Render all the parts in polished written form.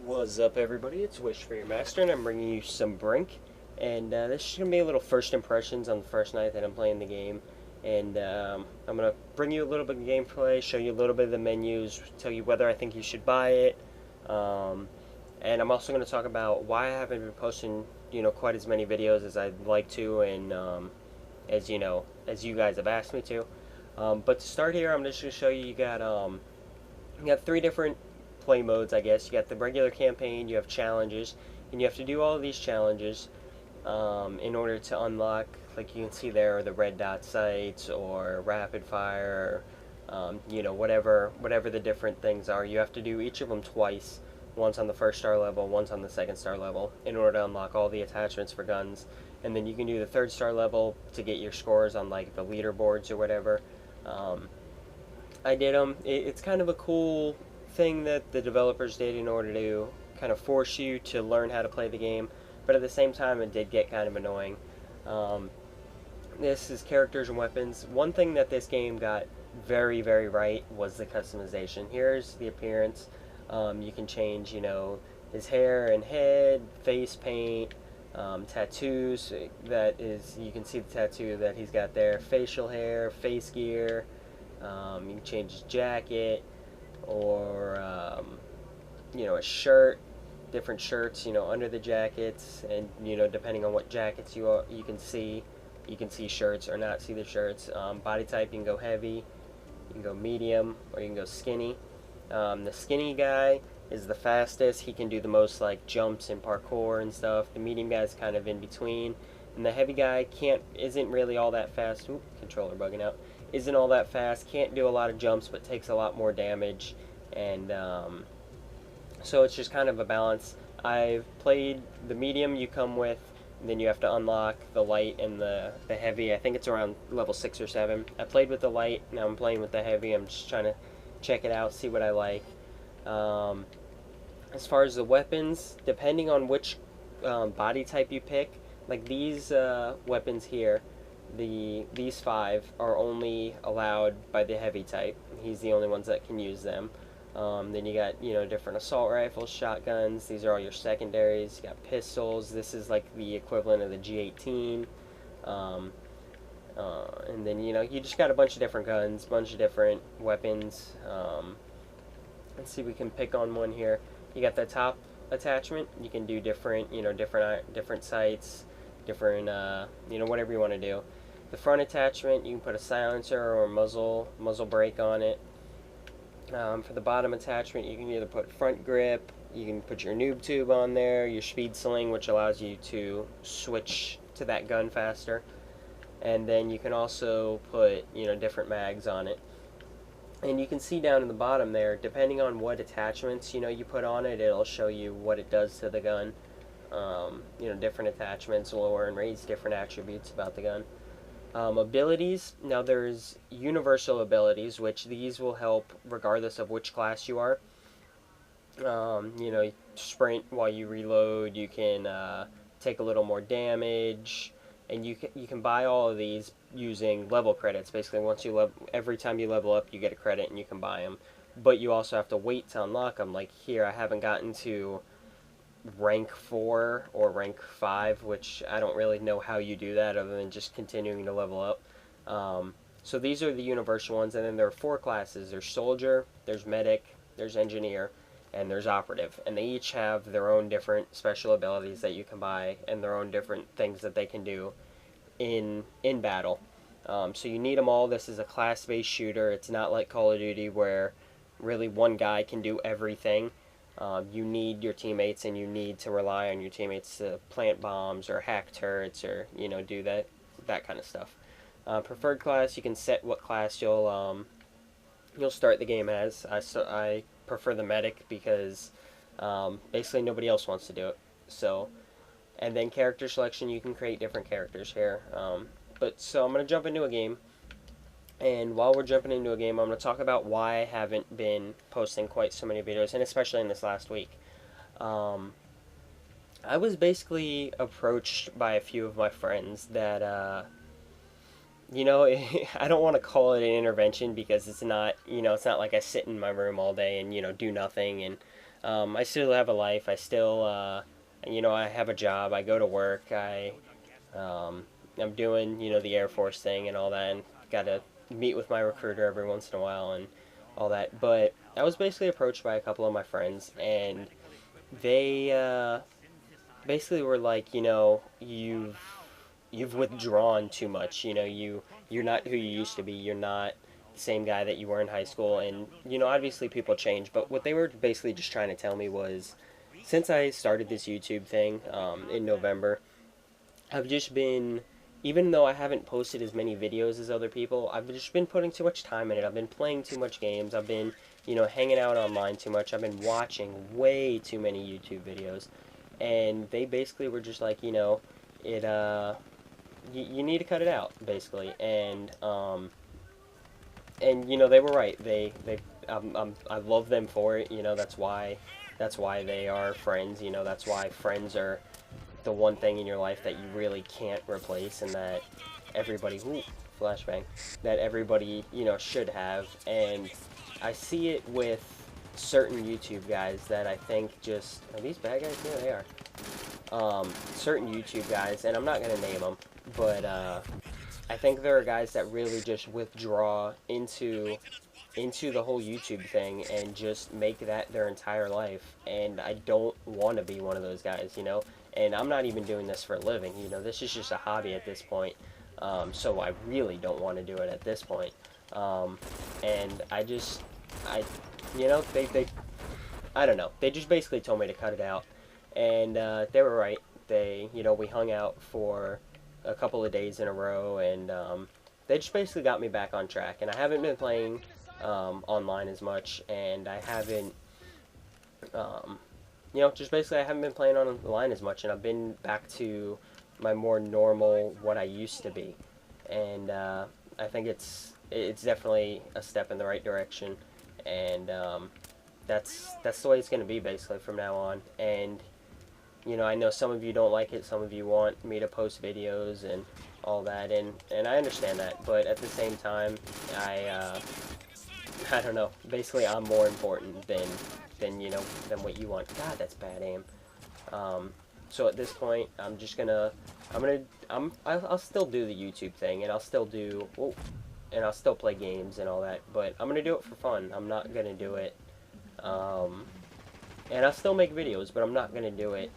What's up, everybody? It's Wish for Your Master, and I'm bringing you some Brink. And this is going to be a little first impressions on the first night that I'm playing the game. And I'm going to bring you a little bit of gameplay, show you a little bit of the menus, tell you whether I think you should buy it. Um, and I'm also going to talk about why I haven't been posting, quite as many videos as I'd like to, and as you guys have asked me to. But to start here, I'm just going to show you. You got three different play modes, I guess. You got the regular campaign, you have challenges, and you have to do all of these challenges in order to unlock, like you can see there, the red dot sights or rapid fire, whatever the different things are. You have to do each of them twice, once on the first star level, once on the second star level, in order to unlock all the attachments for guns. And then you can do the third star level to get your scores on like the leaderboards or whatever. I did them. It's kind of a cool thing that the developers did in order to kind of force you to learn how to play the game, but at the same time, it did get kind of annoying. Um, this is characters and weapons. One thing that this game got very, very right was the customization. Here's the appearance. You can change, his hair and head, face paint, tattoos. You can see the tattoo that he's got there, facial hair, face gear. You can change his jacket or, a shirt, different shirts, under the jackets, and, depending on what jackets you can see shirts or not see the shirts. Body type, you can go heavy, you can go medium, or you can go skinny. The skinny guy is the fastest. He can do the most, like, jumps and parkour and stuff. The medium guy is kind of in between. And the heavy guy isn't really all that fast. Ooh, controller bugging out. Isn't all that fast, can't do a lot of jumps, but takes a lot more damage. And so it's just kind of a balance. I've played the medium you come with, and then you have to unlock the light and the heavy. I think it's around level 6 or 7. I played with the light, now I'm playing with the heavy. I'm just trying to check it out, see what I like. As far as the weapons, depending on which body type you pick, like these weapons here, these 5 are only allowed by the heavy type. He's the only ones that can use them. Then you got, different assault rifles, shotguns. These are all your secondaries. You got pistols. This is like the equivalent of the G18. And then, you just got a bunch of different guns, bunch of different weapons. Let's see if we can pick on one here. You got the top attachment. You can do different sights, different, whatever you want to do. The front attachment, you can put a silencer or a muzzle brake on it. For the bottom attachment, you can either put front grip, you can put your noob tube on there, your speed sling, which allows you to switch to that gun faster. And then you can also put, different mags on it. And you can see down in the bottom there, depending on what attachments, you put on it, it'll show you what it does to the gun. Different attachments lower and raise different attributes about the gun. Abilities, now there's universal abilities, which these will help regardless of which class you are. Sprint while you reload, you can take a little more damage, and you can buy all of these using level credits. Basically, every time you level up, you get a credit and you can buy them. But you also have to wait to unlock them. Like here, I haven't gotten to rank 4 or rank 5, which I don't really know how you do that other than just continuing to level up. So these are the universal ones, and then there are 4 classes. There's soldier, there's medic, there's engineer, and there's operative. And they each have their own different special abilities that you can buy and their own different things that they can do in battle. So you need them all. This is a class-based shooter. It's not like Call of Duty where really one guy can do everything. You need your teammates, and you need to rely on your teammates to plant bombs or hack turrets or do that kind of stuff. Preferred class, you can set what class you'll start the game as. I prefer the medic because basically nobody else wants to do it. So, and then character selection, you can create different characters here. So I'm gonna jump into a game. And while we're jumping into a game, I'm going to talk about why I haven't been posting quite so many videos, and especially in this last week. I was basically approached by a few of my friends that, I don't want to call it an intervention because it's not like I sit in my room all day and, do nothing. And I still have a life. I still, I have a job. I go to work. Um, I'm doing, the Air Force thing and all that, and got to meet with my recruiter every once in a while and all that. But I was basically approached by a couple of my friends, and they basically were like, you've withdrawn too much. You're not who you used to be. You're not the same guy that you were in high school. And obviously people change. But what they were basically just trying to tell me was, since I started this YouTube thing in November, I've just been, even though I haven't posted as many videos as other people, I've just been putting too much time in it. I've been playing too much games. I've been, hanging out online too much. I've been watching way too many YouTube videos. And they basically were just like, it, you need to cut it out, basically. And they were right. I love them for it. That's why they are friends. That's why friends are the one thing in your life that you really can't replace, and that everybody, flashbang, that everybody, should have. And I see it with certain YouTube guys that I think just, are these bad guys? Yeah, they are. Certain YouTube guys, and I'm not going to name them, but I think there are guys that really just withdraw into the whole YouTube thing and just make that their entire life. And I don't want to be one of those guys, And I'm not even doing this for a living, This is just a hobby at this point. So I really don't want to do it at this point. And they I don't know. They just basically told me to cut it out. And they were right. We hung out for a couple of days in a row, and they just basically got me back on track. And I haven't been playing online as much, and I haven't, just basically I haven't been playing online as much, and I've been back to my more normal, what I used to be. And I think it's definitely a step in the right direction, and that's the way it's going to be basically from now on. And I know some of you don't like it, some of you want me to post videos and all that, and I understand that, but at the same time, I don't know, basically I'm more important than what you want. God, that's bad aim. So at this point, I'll still do the YouTube thing, and I'll still play games and all that, but I'm gonna do it for fun. I'm not gonna do it, and I'll still make videos, but I'm not gonna do it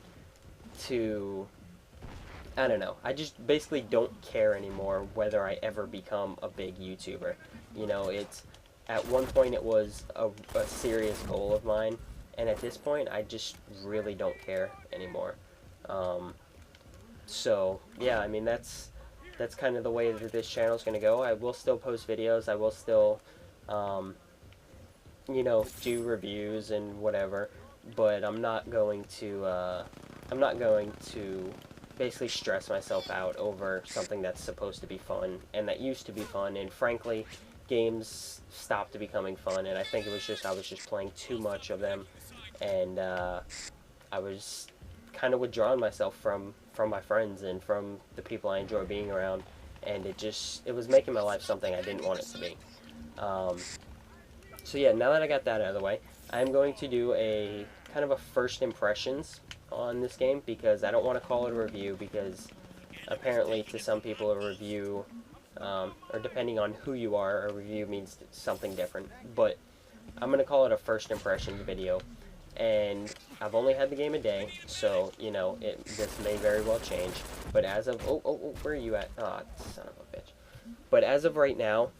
I don't know. I just basically don't care anymore whether I ever become a big YouTuber. At one point it was a serious goal of mine, and at this point I just really don't care anymore. So yeah, I mean that's kind of the way that this channel is going to go. I will still post videos. I will still do reviews and whatever, but I'm not going to basically stress myself out over something that's supposed to be fun and that used to be fun. And frankly, games stopped becoming fun, and I think I was just playing too much of them, and I was kind of withdrawing myself from my friends and from the people I enjoy being around, and it was making my life something I didn't want it to be. So yeah, now that I got that out of the way, I'm going to do a kind of a first impressions on this game, because I don't want to call it a review, because apparently to some people a review, or depending on who you are, a review means something different. But I'm going to call it a first impressions video, and I've only had the game a day, so this may very well change. But as of where are you at? Ah, son of a bitch. But as of right now,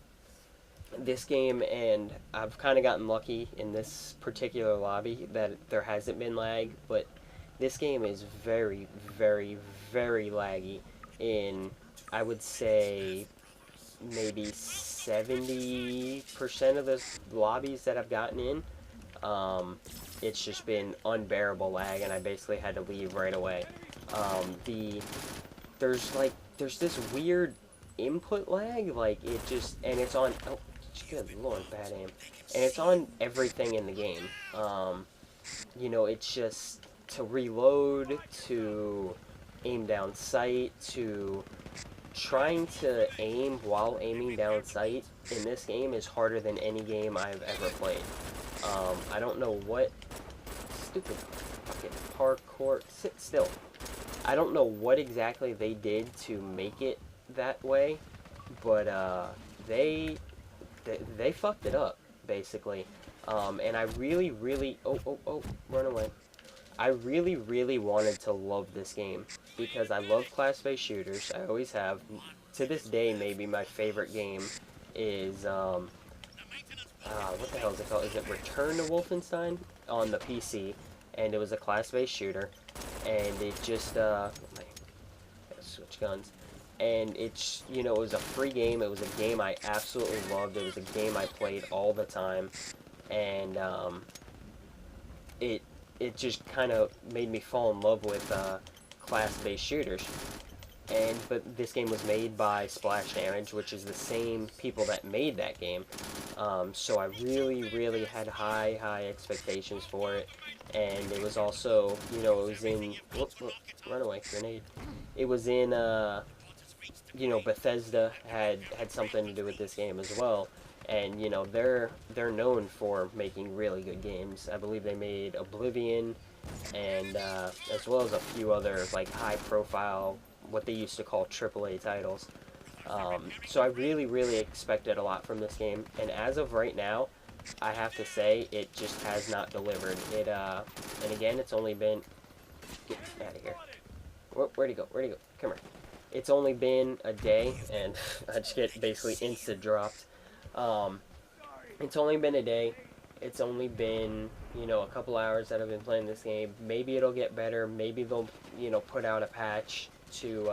this game, and I've kind of gotten lucky in this particular lobby that there hasn't been lag, but this game is very, very, very laggy in, I would say, maybe 70% of the lobbies that I've gotten in. It's just been unbearable lag, and I basically had to leave right away. There's this weird input lag, and it's on, oh, good lord, bad aim. And it's on everything in the game. It's just, to reload, to aim down sight, to trying to aim while aiming down sight in this game is harder than any game I've ever played. I don't know what stupid fucking parkour. Sit still. I don't know what exactly they did to make it that way, but they fucked it up basically. And I really run away. I really wanted to love this game because I love class-based shooters. I always have. To this day, maybe my favorite game is what the hell is it called? Is it Return to Wolfenstein on the PC? And it was a class-based shooter, and it just switch guns. And it's, you know, it was a free game. It was a game I absolutely loved. It was a game I played all the time, and it just kind of made me fall in love with class-based shooters. But this game was made by Splash Damage, which is the same people that made that game. So I really had high expectations for it. And it was also, you know, it was in, run away, grenade. It was in, you know, Bethesda had something to do with this game as well. And, you know, they're known for making really good games. I believe they made Oblivion, and as well as a few other, like, high-profile, what they used to call AAA titles. So I really expected a lot from this game, and as of right now, I have to say it just has not delivered. It and again, it's only been, get out of here. Where'd he go? Come here. It's only been a day, and I just get basically insta dropped. It's only been a day. It's only been, you know, a couple hours that I've been playing this game. Maybe it'll get better. Maybe they'll, you know, put out a patch to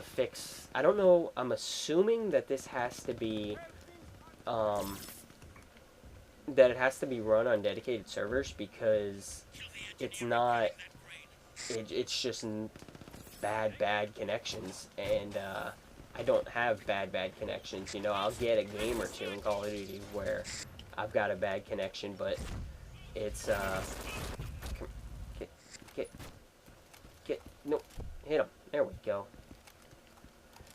fix. I don't know. I'm assuming that this has to be, that it has to be run on dedicated servers, because it's not. It's just bad connections, and I don't have bad connections. You know, I'll get a game or two in Call of Duty where I've got a bad connection, but it's no, hit him. There we go.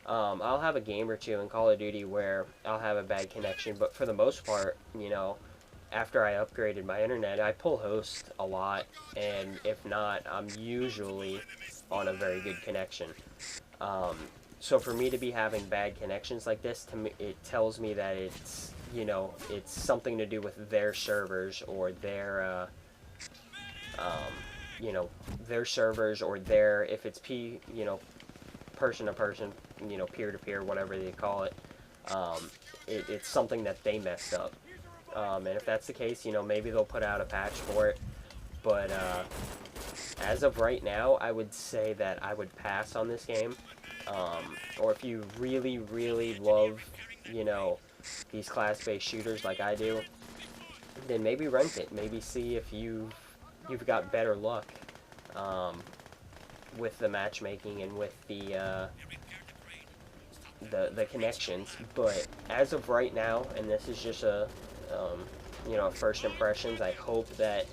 I'll have a game or two in Call of Duty where I'll have a bad connection, but for the most part, you know, after I upgraded my internet, I pull host a lot, and if not, I'm usually on a very good connection. So for me to be having bad connections like this, to me, it tells me that it's, you know, it's something to do with their servers, or their, you know, their servers, or their, if it's you know, person to person, you know, peer to peer, whatever they call it, it's something that they messed up. And if that's the case, you know, maybe they'll put out a patch for it. But as of right now, I would say that I would pass on this game. Or if you really love, you know, these class-based shooters like I do, then maybe rent it. Maybe see if you've got better luck with the matchmaking and with the connections. But as of right now, and this is just a you know, first impressions, I hope that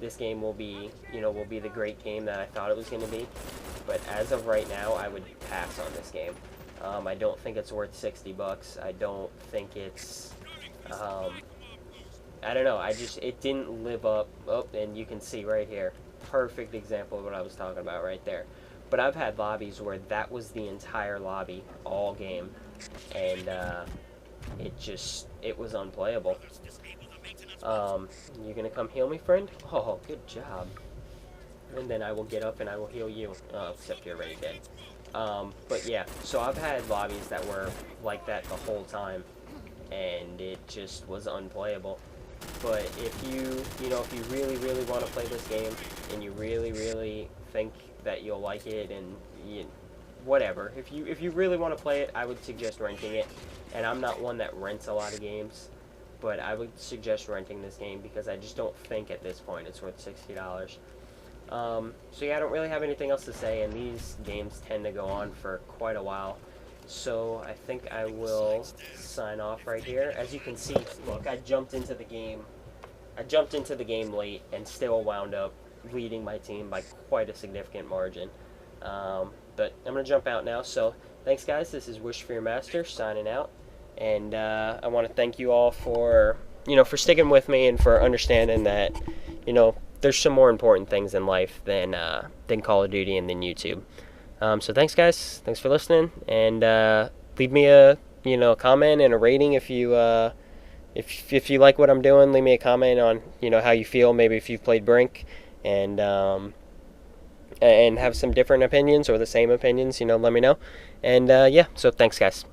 this game will be, you know, will be the great game that I thought it was going to be. But as of right now, I would pass on this game. I don't think it's worth $60. I don't think it's, I don't know, it didn't live up. Oh, and you can see right here, perfect example of what I was talking about right there. But I've had lobbies where that was the entire lobby, all game, and it was unplayable. You gonna come heal me, friend? Oh, good job. And then I will get up and I will heal you. Except you're already dead. But yeah, so I've had lobbies that were like that the whole time, and it just was unplayable. But if you know, if you really want to play this game, and you really think that you'll like it, and whatever, if you really want to play it, I would suggest renting it. And I'm not one that rents a lot of games, but I would suggest renting this game because I just don't think at this point it's worth $60. So yeah, I don't really have anything else to say, and these games tend to go on for quite a while. So I think I will sign off right here. As you can see, look, I jumped into the game. Late and still wound up leading my team by quite a significant margin. But I'm going to jump out now. So thanks, guys. This is Wish for Your Master signing out. And I want to thank you all for, you know, for sticking with me and for understanding that, you know, there's some more important things in life than Call of Duty and than YouTube. So thanks, guys. Thanks for listening, and leave me a comment and a rating if you if you like what I'm doing. Leave me a comment on how you feel. Maybe if you've played Brink, and have some different opinions or the same opinions. Let me know. And yeah, so thanks, guys.